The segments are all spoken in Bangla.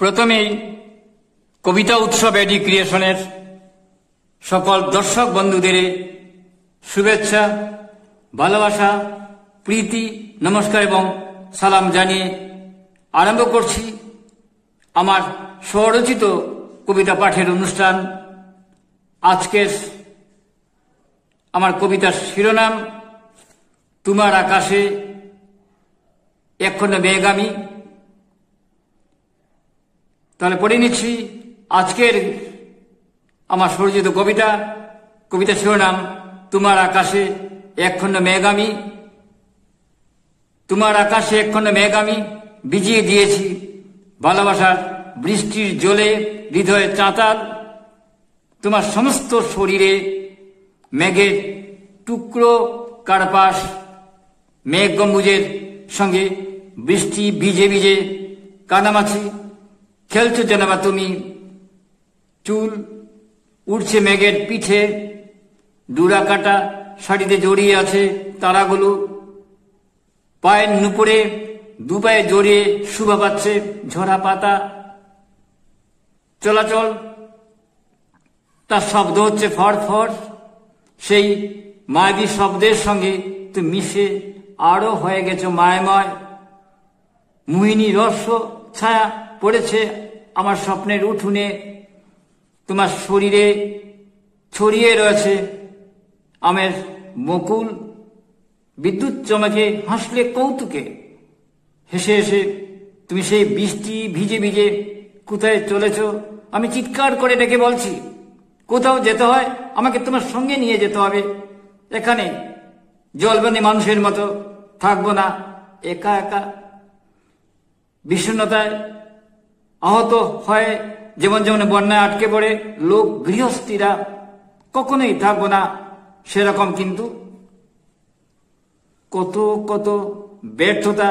প্রথমেই কবিতা উৎসব এডি ক্রিয়েশনের সকল দর্শক বন্ধুদের শুভেচ্ছা, ভালোবাসা, প্রীতি, নমস্কার এবং সালাম জানিয়ে আরম্ভ করছি আমার স্বরচিত কবিতা পাঠের অনুষ্ঠান। আজকের আমার কবিতার শিরোনাম তোমার আকাশে একখণ্ড মেঘ আমি। তাহলে পড়ে নিচ্ছি আজকের আমার স্বরচিত কবিতা শিরোনাম তোমার আকাশে একখণ্ড মেঘ আমি। তোমার আকাশে একখণ্ড মেঘ আমি ভিজিয়ে দিয়েছি ভালোবাসার বৃষ্টির জলে হৃদয়ে চাঁতাল। তোমার সমস্ত শরীরে মেঘের টুকরো কার্পাস, মেঘ গম্বুজের সঙ্গে বৃষ্টি ভিজে ভিজে কাদামাছি খেলছো যেন বা তুমি। চুল উড়ছে মেঘের পিঠে, ডুরা কাটা শাড়িতে জড়িয়ে আছে তারাগুলো। পায়ের নুপুরে দুপায়ে জড়িয়ে শোভা পাচ্ছে ঝরা পাতা। চলাচল তার শব্দ হচ্ছে ফর ফর, সেই মায়াবী শব্দের সঙ্গে তুমি মিশে আরো হয়ে গেছো মায়াময়। মোহিনী রস ছায়া পড়েছে আমার স্বপ্নের উঠোনে। তোমার শরীরে ছড়িয়ে রয়েছে আমের বকুল। বিদ্যুৎ চমকে হাসলে কৌতুকে, হেসে হেসে তুমি সেই বৃষ্টি ভিজে ভিজে কোথায় চলেছ। আমি চিৎকার করে ডেকে বলছি কোথাও যেতে হয় আমাকে তোমার সঙ্গে নিয়ে যেতে হবে। এখানে জলবন্দী মানুষের মতো থাকবো না একা একা। বিষণ্ণতায় আহত হয় যেমন যেমন বন্যায় আটকে পড়ে লোক গৃহস্থীরা, কখনোই থাকবো না সেরকম। কিন্তু কত কত ব্যর্থতা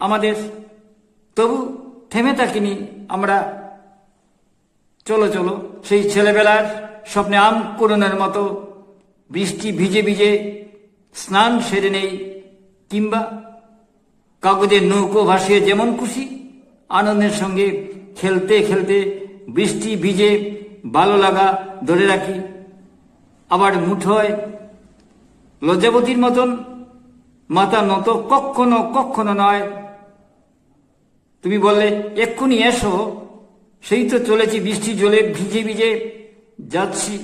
আমাদের, তবু থেমে থাকিনি আমরা। চলো চলো সেই ছেলেবেলার স্বপ্নে আম করুণের মতো বৃষ্টি ভিজে ভিজে স্নান সেরে নেই, কিংবা কাগজের নৌকো ভাসিয়ে যেমন খুশি আনন্দের সঙ্গে খেলতে খেলতে বৃষ্টি ভিজে ভালো লাগা ধরে রাখি। আবার মুঠোয় লজ্জাবতীর মতন মাথা নত কখনো কখনো নয়। তুমি বললে এক্ষুনি এসো, সেই তো চলেছি বৃষ্টি জলে ভিজে ভিজে যাচ্ছি।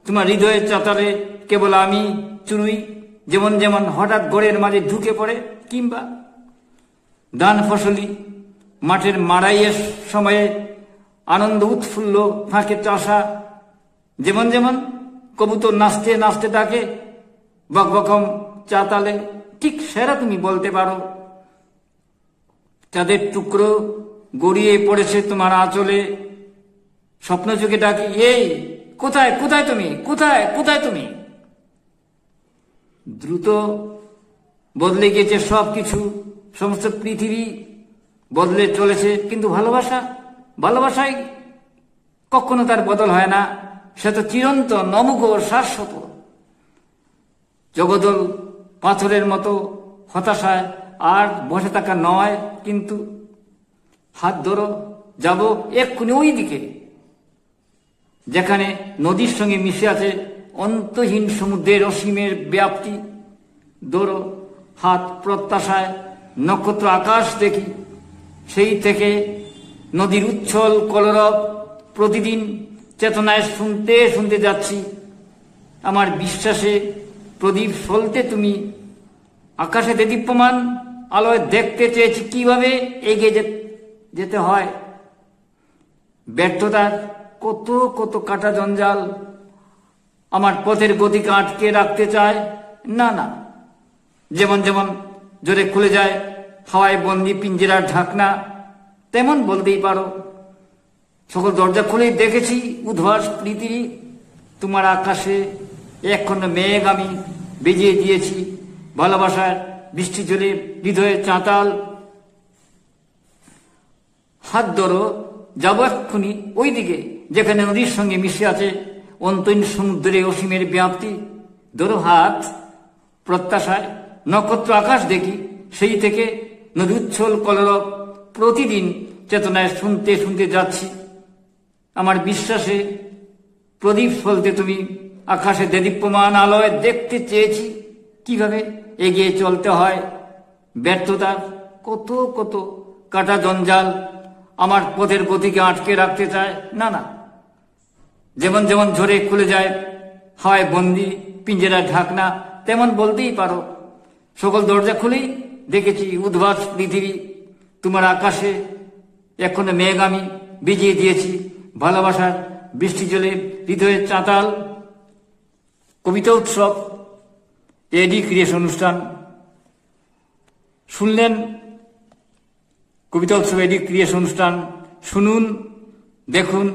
তোমার হৃদয়ের চাতালে কেবল আমি চুনুই, যেমন যেমন হঠাৎ গড়ের মাঝে ঢুকে পড়ে, কিংবা ধান ফসলি মাঠের মাড়াইয়ের সময়ে আনন্দ উৎফুল্ল ফাঁকে চাষা। যেমন যেমন কবুতর নাচতে নাচতে থাকে বকবকম চাতালে, ঠিক সেরা তুমি বলতে পারো। চাঁদের টুকরো গড়িয়ে পড়েছে তোমার আঁচলে, স্বপ্ন চোখে ডাকি এই কোথায় কোথায় তুমি, কোথায় কোথায় তুমি। দ্রুত বদলে গিয়েছে সবকিছু, সমস্ত পৃথিবী বদলে চলেছে, কিন্তু ভালোবাসায় কখনো তার বদল হয় না। সে তো চিরন্তন, অমুখ, শাশ্বত। জগদল পাথরের মতো হতাশায় আর বসে থাকা নয়, কিন্তু হাত ধরো, যাব এক্ষুনি ওই দিকে যেখানে নদীর সঙ্গে মিশে আছে অন্তহীন সমুদ্রের অসীমের ব্যাপ্তি। ধরো হাত, প্রত্যাশায় নক্ষত্র আকাশ দেখি। সেই থেকে নদীর উচ্ছল কলরব প্রতিদিন চেতনায় শুনতে শুনতে যাচ্ছি। আমার বিশ্বাসে প্রদীপ সলতে তুমি আকাশে দীপ্যমান আলোয় দেখতে চেয়েছি কিভাবে এগিয়ে যেতে হয়। ব্যর্থতার কত কত কাটা জঞ্জাল আমার পথের গতিকে আটকে রাখতে চায়। না না, যেমন যেমন জোরে খুলে যায় হাওয়ায় বন্দি পিঞ্জরার ঢাকনা, তেমন বলতেই পারো। সকল দরজা খুলেই দেখেছি উদ্ভাস পৃথিবী। তোমার আকাশে একখণ্ড মেঘ আমি ভিজিয়ে দিয়েছি ভালোবাসার বৃষ্টি জলে হৃদয়ে চাঁতাল। হাত ধরো, যাব এক্ষুনি ওই দিকে যেখানে নদীর সঙ্গে মিশে আছে অন্তহীন সমুদ্রে অসীমের ব্যাপ্তি। ধরো হাত, প্রত্যাশায় নক্ষত্র আকাশ দেখি। সেই থেকে নদী উচ্ছল কলরব প্রতিদিন চেতনায় শুনতে শুনতে যাচ্ছি। আমার বিশ্বাসে প্রদীপ ফলতে তুমি আকাশে দেদীপ্যমান আলোয় দেখতে চেয়েছি কিভাবে এগিয়ে চলতে হয়। ব্যর্থতার কত কত কাটা জঞ্জাল আমার পথের গতিকে আটকে রাখতে চায়। না না, যেমন যেমন ঝরে খুলে যায় হয় বন্দি পিঞ্জেরার ঢাকনা, তেমন বলতেই পারো সকল দরজা খুলেই দেখেছি উদ্ভাস পৃথিবী। তোমার আকাশে এখনো মেঘ আমি ভিজিয়ে দিয়েছি ভালোবাসার বৃষ্টি জলে হৃদয়ের চাতাল। কবিতা উৎসব এডি ক্রিয়েশন অনুষ্ঠান শুনলেন। কবিতা উৎসব এডি ক্রিয়েশন অনুষ্ঠান শুনুন, দেখুন,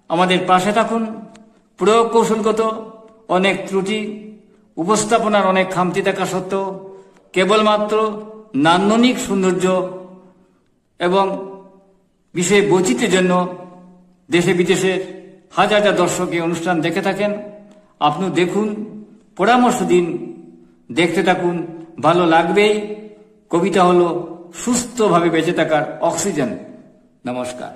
আমাদের পাশে থাকুন। প্রয়োগ কৌশলগত অনেক ত্রুটি, উপস্থাপনার অনেক খামতি থাকা সত্ত্বেও কেবলমাত্র নান্দনিক সৌন্দর্য এবং বিষয় বৈচিত্র্যের জন্য দেশে বিদেশের হাজার হাজার দর্শক এই অনুষ্ঠান দেখে থাকেন। আপনি দেখুন, পরামর্শ দিন, দেখতে থাকুন, ভালো লাগবেই। কবিতা হলো সুস্থভাবে বেঁচে থাকার অক্সিজেন। নমস্কার।